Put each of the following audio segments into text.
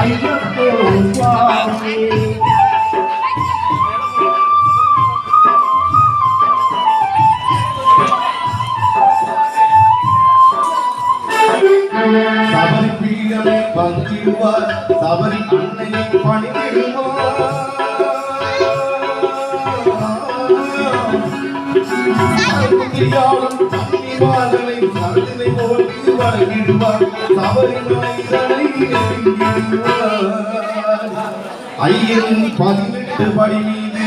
ஐயப்போ சுவாமி சபரி பீடமே பங்கிடுவார் சபரி அன்னையை பணிக்கிடுவார் தன்னிவாதனை சந்தினை போட்டு வழங்கிடுவார் சபரிமலை ஐயன் 18 படி மீது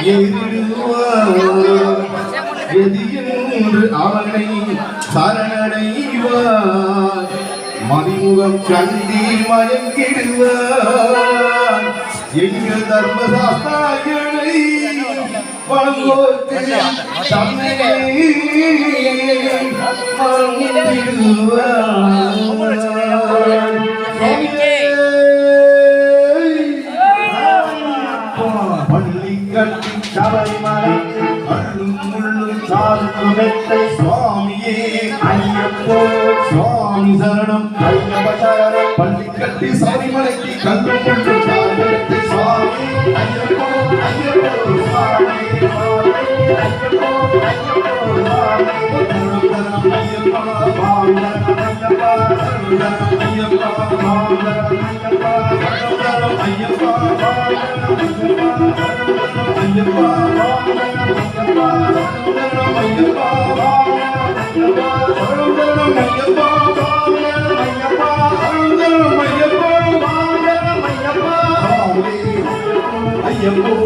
ஏறிடுவார் எதியென்று அவனை சரணடைவார் மதிமுகம் கண்டி மயங்கிடுவார் எங்கள் தர்மசாஸ்திரங்களை வழங்குவோர்க்கு தன்னை பள்ளி கட்டி சபரிமலை அள்ளும் முள்ளும் சாரும் மெத்தை சுவாமியே ஐயப்போ சுவாமி சரணம் ஐயப்ப சரணம் பள்ளி கட்டி சபரிமலைக்கு கல்லும் முள்ளும் சாரும் மெத்தை சுவாமி ஐயப்போ ஐயப்போ சுவாமி ஐயப்போ ஐயப்போ